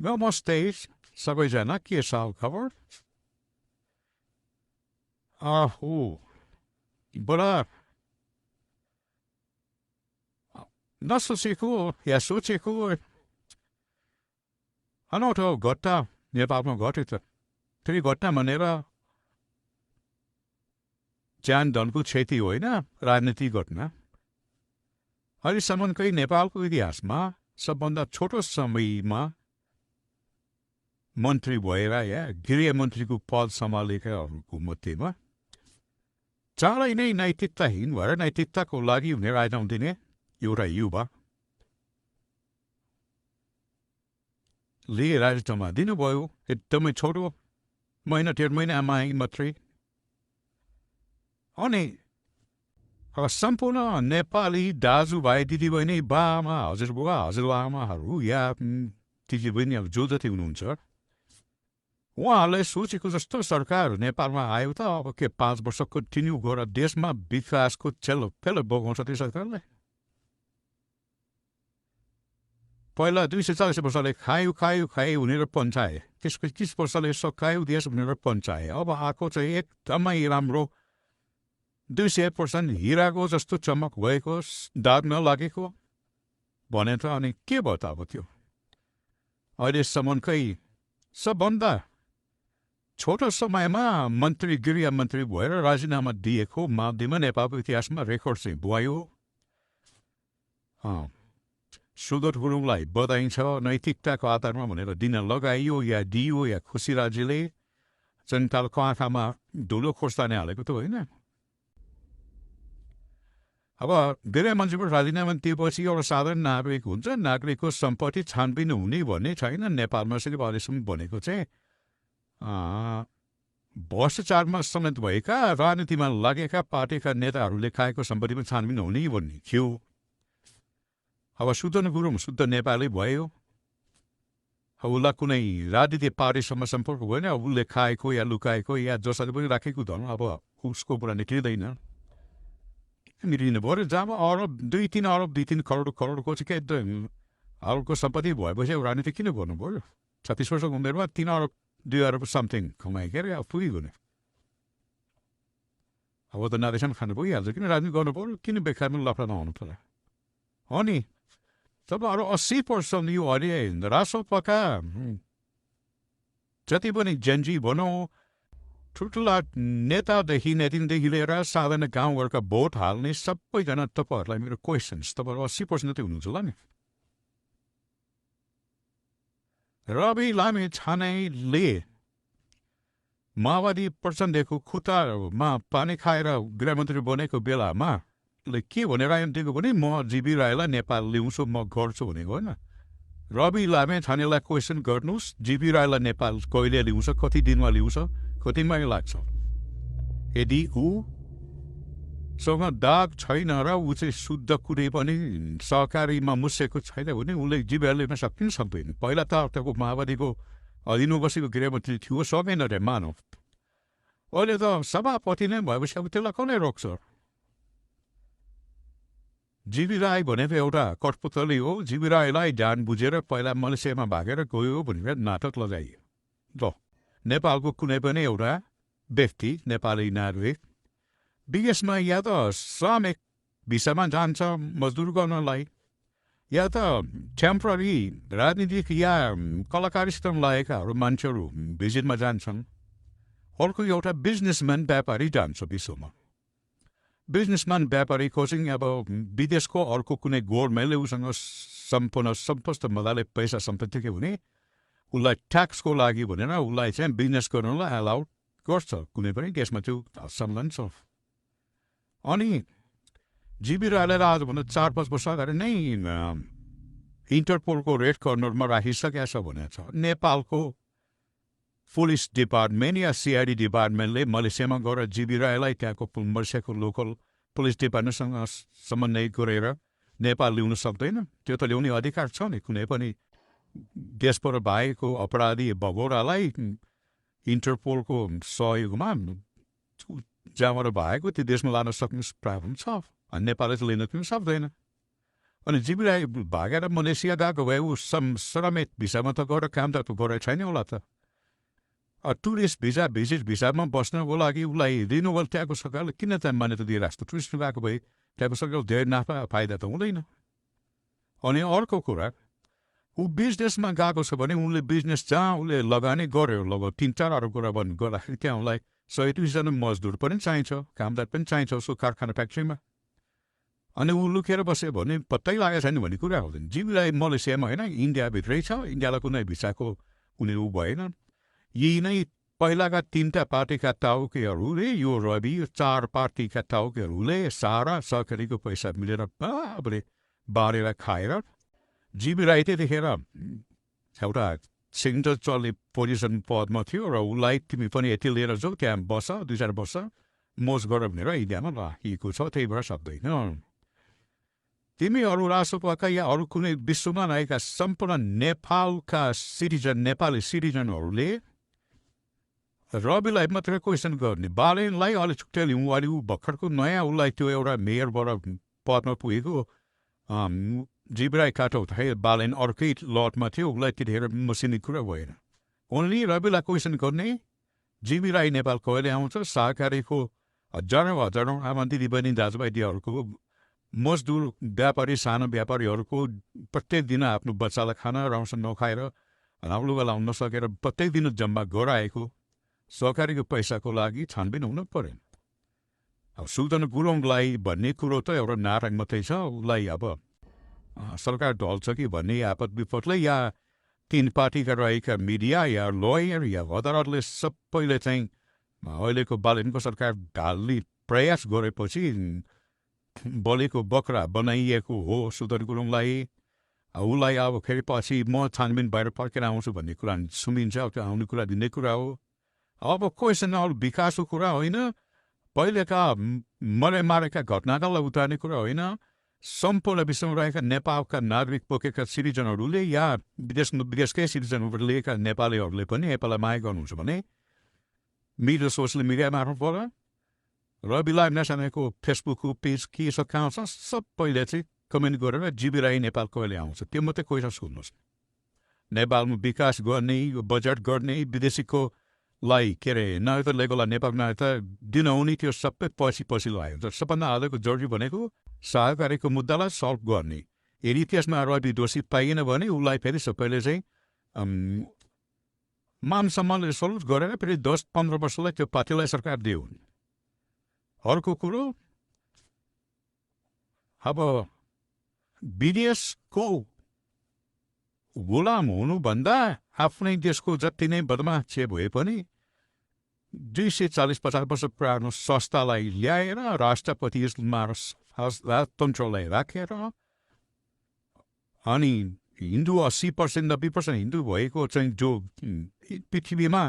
Namaste, सबैजना के छ खबर? आहो बडा नसोचेको या सोचेको अनौठो घटना नेपालमा घट्यो त फेरि घटना भनेर ज्यान धनको क्षति होइन राजनीतिक घटना अहिलेसम्मकै नेपालको इतिहासमा सबभन्दा छोटो समयमा मन्त्री भएर या गृहमन्त्रीको पद सम्हालेकाहरूको मध्येमा चाँडै नै नैतिकताहीन भएर नैतिकताको लागि हुने राजीनामा दिने एउटा युवा ले राजीनामा दिनुभयो एकदमै छोटो महिना डेढ महिनामा मात्रै अनि सम्पूर्ण नेपाली दाजुभाइ दिदीबहिनी बाआमा हजुरबुवा हजुरआमाहरू या दिदीबहिनी जो जति हुनुहुन्छ उहाँहरूलाई सोचेको जस्तो सरकार नेपालमा आयो त अब के 5 वर्ष कन्टिन्यू गरेर देशमा विकासको फेलो बोकाउँछ त्यो सरकारले पहिला 240 वर्षले खायो भनेर पन्छाए त्यसको 21 वर्षले सकायो देश भनेर पन्छाए अब आएको चाहिँ एकदमै राम्रो 200% हिराको जस्तो चमक भएको दाग नलागेको भने त अनि के भयो त अब त्यो अहिलेसम्मकै सबभन्दा छोटो समयमा गृहमन्त्री भएर राजीनामा दिएको माध्यममा नेपालको इतिहासमा रेकर्ड चाहिँ भयो सुदर गुरुङलाई बधाई छ नैतिकताको आधारमा भनेर दिन लगाइयो या दियो या खुसीराजीले जनताको आँखामा धुलो खोर्सानी हालेको त होइन अब गृहमन्त्रीको राजीनामा दिएपछि एउटा साधारण नागरिक हुन्छ नागरिकको सम्पत्ति छानबिन हुने भन्ने छैन नेपालमा सिर्फ अहिलेसम्म भनेको चाहिँ भ्रष्टाचारमा समेत भएका राजनीतिमा लागेका पार्टीका नेताहरूले खाएको सम्पत्तिमा छानबिन हुने भन्ने थियो अब सुदन गुरुङ शुद्ध नेपाली भयो अब उसलाई कुनै राजनीतिक पार्टीसँग सम्पर्क भएन अब उसले खाएको या लुकाएको या जसरी पनि राखेको धन अब उसको कुरा निक्लिँदैन मिलिनु पऱ्यो जब अरब 2-3 अरब 2-3 करोडको चाहिँ के अरबको सम्पत्ति भएपछि अब राजनीति किन गर्नु पऱ्यो 36 वर्षको उमेरमा 3 अरब 2 अरब समथिङ कमाइ के अरे अब पुगिगयो नि अब त नादेशन खानु पुगिहाल्छ किन राजनीति गर्नु पऱ्यो किन बेकारमा लफडा नहुनु पर्यो अनि तब अरू 80% यो अहिले रासोपाका जति पनि जेनजी भनौँ ठुल्ठुला नेतादेखि नेतिनदेखि लिएर साधारण गाउँघरका भोट हाल्ने सबैजना तपाईँहरूलाई मेरो क्वेसन्स तपाईँहरू 80% त हुनुहुन्छ होला नि रवि लामे छानेले माओवादी प्रचण्डको खुट्टामा पानी खाएर गृहमन्त्री बनेको बेलामा के भनेर आइदिएको भने म जीबी राईलाई नेपाल ल्याउँछु म गर्छु भनेको होइन रवि लामे छानेलाई क्वेसन गर्नुहोस् जीबी राईलाई नेपाल कहिले ल्याउँछ कति दिनमा ल्याउँछ कति महिना लाग्छ यदि उसँग दाग छैन र ऊ चाहिँ शुद्ध कुनै पनि सहकारीमा मुसेको छैन भने उसले जीबी राई ल्याउन सक्छ सक्दैन पहिला त अर्को माओवादीको अधीनमा बसेको गृहमन्त्री थियो सकेन रे मानव अहिले त सभापति नै भएपछि अब त्यसलाई कसले रोक्छ जीबी राई भनेको एउटा कठपुतली हो जीबी राईलाई जान बुझेर पहिला मलेसियामा भागेर गयो भनेर नाटक लगाइयो ल नेपालको कुनै पनि एउटा व्यक्ति नेपाली नागरिक विदेशमा या त श्रमिक भिसामा जान्छ मजदुर गर्नलाई या त टेम्पररी राजनीतिक या कलाकारितामा लागेकाहरू मान्छेहरू भिजिटमा जान्छन् अर्को एउटा बिजनेसम्यान व्यापारी जान्छ विश्वमा बिजनेसम्यान व्यापारीको चाहिँ अब विदेशको अर्को कुनै गभर्मेन्टले उसँग सम्पूर्ण सम्पस्त मजाले पैसा सम्पत्ति के हुने उसलाई ट्याक्सको लागि भनेर उसलाई चाहिँ बिजनेस गर्नलाई एलाउड गर्छ कुनै पनि देशमा त्यो सम्मान छ अनि जीबी राईलाई आजभन्दा 4-5 वर्ष अगाडि नै इन्टरपोलको रेड कर्नरमा राखिसकेको छ भनेको छ नेपालको पुलिस डिपार्टमेन्ट या सिआइडी डिपार्टमेन्टले मलेसियामा गएर जीबी राईलाई त्यहाँको मलेसियाको लोकल पुलिस डिपार्टमेन्टसँग समन्वय गरेर नेपाल ल्याउन सक्दैन त्यो त ल्याउने अधिकार छ नि कुनै पनि देशबाट भएको अपराधी भगोरालाई इन्टरपोलको सहयोगमा जहाँबाट भएको त्यो देशमा लान सक्ने प्रावधान छ नेपालले त लिन पनि सक्दैन अनि जीवी राई भागेर मलेसिया गएको भए ऊ समेत भिसामा त गएर काम त गरेको छैन होला त। टुरिस्ट भिजा भिजिट भिसामा बस्नको लागि उसलाई रिन्युअल त्यहाँको सरकारले किन चाहिँ मान्यता दिइरहेको छ? टुरिस्ट गएको भए त्यहाँको सरकारले धेरै नाफा फाइदा त हुँदैन। अनि अर्को कुरा, ऊ बिजनेसमा गएको छ भने उनले बिजनेस जहाँ उसले लगानी गर्यो लगभग 3-4 अरू कुरा गर्दाखेरि त्यहाँ उसलाई 100-200 मजदुर पनि चाहिन्छ, कामदार पनि चाहिन्छ उसको कारखाना फ्याक्ट्रीमा। अनि ऊ लुकेर बस्यो भने पत्तै लागेको छैन भन्ने कुरा हुँदैन। जीवी राई मलेसियामा होइन, इन्डियाभित्रै छ। इन्डियालाई कुनै भिसाको उनी ऊ भएन। यी नै पहिलाका 3टा पार्टीका टाउकेहरूले, यो रवि, यो 4 पार्टीका टाउकेहरूले सारा सहकारीको पैसा मिलेर बाबरे बारेर खाएर जीवी राई त्यतिखेर एउटा सिग्नेचर चल्ने पोजिसन पदमा थियो र उसलाई तिमी पनि यति लिएर जाऊ, त्यहाँ बस 2-4 वर्ष मोज गर भनेर इन्डियामा राखिएको छ। त्यही भएर सक्दैन। तिमी अरू राष्ट्रपतिका या अरू कुनै विश्वमा रहेका सम्पूर्ण नेपालका सिटिजन, नेपाली सिटिजनहरूले रविलाई मात्रै क्वेसन गर्ने, बालेनलाई अलि छुट्टै लिउँ। अलि ऊ भर्खरको नयाँ उसलाई त्यो एउटा मेयरबाट पदमा पुगेको जीवी राई काटो है, बालेन अर्कै लटमा थियो, उसलाई त्यतिखेर मसिनी कुरा भएन। ओन्ली रविलाई क्वेसन गर्ने, जीवी राई नेपाल कहिले आउँछ, सहकारीको हजारौँ आमा दिदी बहिनी दाजुभाइ दिदीहरूको, मजदुर व्यापारी, सानो व्यापारीहरूको प्रत्येक दिन आफ्नो बच्चालाई खाना राउँछ नखाएर लुगा लाउन नसकेर प्रत्येक दिन जम्मा गराएको सहकारीको पैसाको लागि छानबिन हुन पर्यो। अब सुल्तान गुरुङलाई भन्ने कुरो त एउटा नाटक मात्रै छ। उसलाई अब सरकार ढल्छ कि भन्ने आपद विपदले या 3 पार्टीका रहेका मिडिया या लयर या अदालतले सबैले चाहिँ अहिलेको बालेनको सरकार ढाल्ने प्रयास गरेपछि बलेको बकरा बनाइएको हो सुल्तान गुरुङलाई। उसलाई अब फेरि पछि म छानबिन भएर फर्केर आउँछु भन्ने कुरा सुनिन्छ। त्यो आउने कुरा दिने कुरा हो। अब क्वेसन अरू विकासको कुरा होइन, पहिलेका मरेका घटनालाई उतार्ने कुरा होइन। सम्पूर्ण विश्वमा रहेका नेपालका नागरिक बोकेका सिटिजनहरूले या विदेशकै सिटिजनहरू लिएका नेपालीहरूले पनि नेपाललाई माया गर्नुहुन्छ भने मिडिया, सोसियल मिडिया मार्फत रविलाई नेसनको फेसबुकको पेज के छ, कहाँ छ, सबैले चाहिँ कमेन्ट गरेर जीवी राई नेपाल कहिले आउँछ त्यो मात्रै क्वेसन सोध्नुहोस्। नेपालमा विकास गर्ने, यो बजेट गर्ने, विदेशीको लाई के अरे नागरिकता ल्याएकोलाई नेपाल नागरिकता दिनहुने त्यो सबै पछि लगायो। सबभन्दा हालको जरुरी भनेको सहकारीको मुद्दालाई सल्भ गर्ने। यदि त्यसमा रवि दोषी पाइएन भने उसलाई फेरि सबैले चाहिँ मान सम्मानले सल्युट गरेर फेरि 10-15 वर्षलाई त्यो पार्टीलाई सरकार दियो। अर्को कुरो, अब विदेशको गुलाम हुनुभन्दा आफ्नै देशको जति नै बदमाशी भए पनि 240-50 वर्ष पुरानो संस्थालाई ल्याएर राष्ट्रपतिमा तन्त्रलाई राखेर अनि हिन्दू 80% 90% हिन्दू भएको चाहिँ जो पृथ्वीमा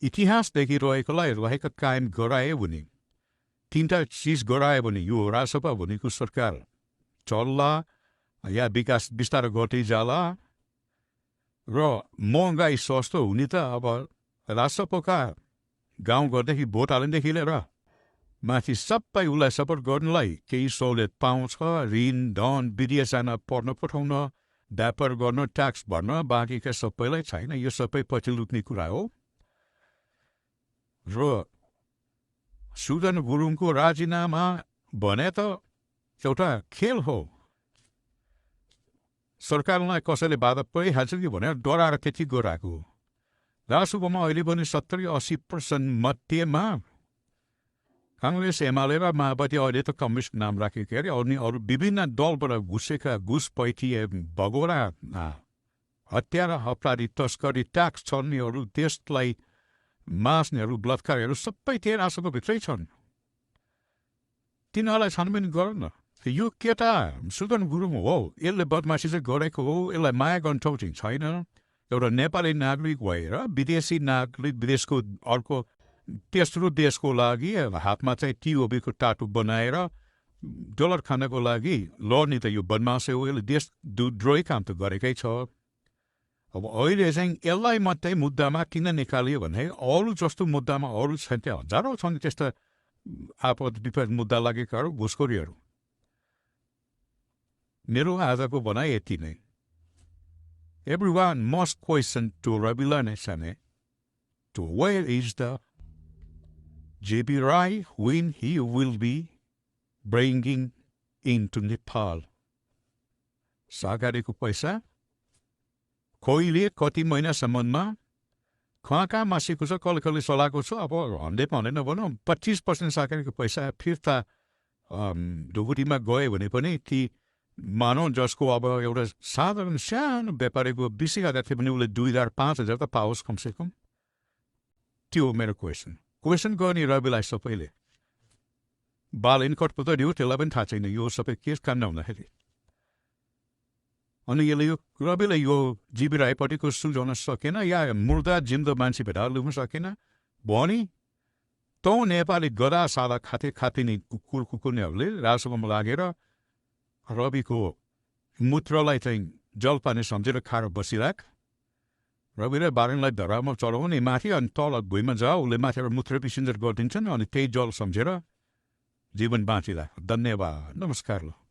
इतिहासदेखि रहेको कायम गरायो भने, 3टा चिज गरायो भने यो राष्ट्रपा भनेको सरकार चल्ला या विकास बिस्तारै गर्दै जाला र महँगाई सस्तो हुने त अब राष्ट्रपका गाउँ घरदेखि भोट हाल्नेदेखि लिएर माथि सबै उसलाई सपोर्ट गर्नलाई केही सहुलियत पाउँछ। ऋण, धन, विदेश जान पढ्न पठाउन, व्यापार गर्न, ट्याक्स भर्न, बाँकीका सबैलाई छैन। यो सबै पछि लुट्ने कुरा हो। र सुल्तान गुरुङको राजीनामा भने त एउटा खेल हो। सरकारलाई कसैले बाधा परिहाल्छ कि भनेर डराएर त्यति गराएको हो। राष्ट्रसभामा अहिले पनि 70-80% मध्येमा काङ्ग्रेस, एमाले र माओवादी, अहिले त कम्युनिस्ट नाम राखेको अरे, अनि अरू विभिन्न दलबाट घुसेका घुसपैठी, भगोडा, हत्यारा, अपराधी, तस्करी, ट्याक्स छर्नेहरू, देशलाई मास्नेहरू, बलात्कारहरू सबै त्यही राष्ट्रभित्रै छन्। तिनीहरूलाई छानबिन गर न। यो केटा सुल्तान गुरुङ हो, यसले बदमासी चाहिँ गरेको हो, यसलाई माया गर्ने ठाउँ चाहिँ छैन। एउटा नेपाली नागरिक भएर विदेशी नागरिक, विदेशको अर्को तेस्रो देशको लागि हातमा चाहिँ टिओबीको टाटु बनाएर डलर खानको लागि लड्ने त यो बदमासी हो। यसले देश द्रोही काम त गरेकै छ। अब अहिले चाहिँ यसलाई मात्रै मुद्दामा किन निकालियो भने अरू जस्तो मुद्दामा अरू छन्, त्यहाँ हजारौँ छन् त्यस्ता आपद विपद मुद्दा लागेकाहरू, घुसखोरीहरू। मेरो आजको भनाइ यति नै. Everyone must question to Rabila Nesane to where is the J.B. Rai when he will be bringing into Nepal. सरकारीको पैसा कोहीले कति महिनासम्ममा कहाँ मासेको छ कसले चलाएको छ अब 100 भनेन भनौँ 25% सरकारीको पैसा फिर्ता ढुकुटीमा गयो भने पनि ती मानव जसको अब एउटा साधारण सानो व्यापारीको 20,000 थियो भने उसले 2,000-5,000 त पाओस् कमसेकम. त्यो मेरो क्वेसन गर्ने रविलाई सबैले बाल इन्कट दियो त्यसलाई पनि थाहा छैन यो सबै के काम नहुँदाखेरि. अनि यसले यो रविले यो जीबी राईपट्टिको सुल्झाउन सकेन या मुर्दा जिन्दो मान्छे भेटाएर ल्याउन सकेन भनी तँ नेपाली गदा सादा खाते नि कुकुर्नेहरूले राजसभामा लागेर रविको मूत्रलाई चाहिँ जलपानी सम्झेर खाएर बसिराख. रविले बारेनलाई धरामा चढाउने माथि अनि तल भुइँमा जा उसले माथिबाट मूत्र विसर्जन गरिदिन्छन् अनि त्यही जल सम्झेर जीवन बाँचिराख. धन्यवाद. नमस्कार. ल.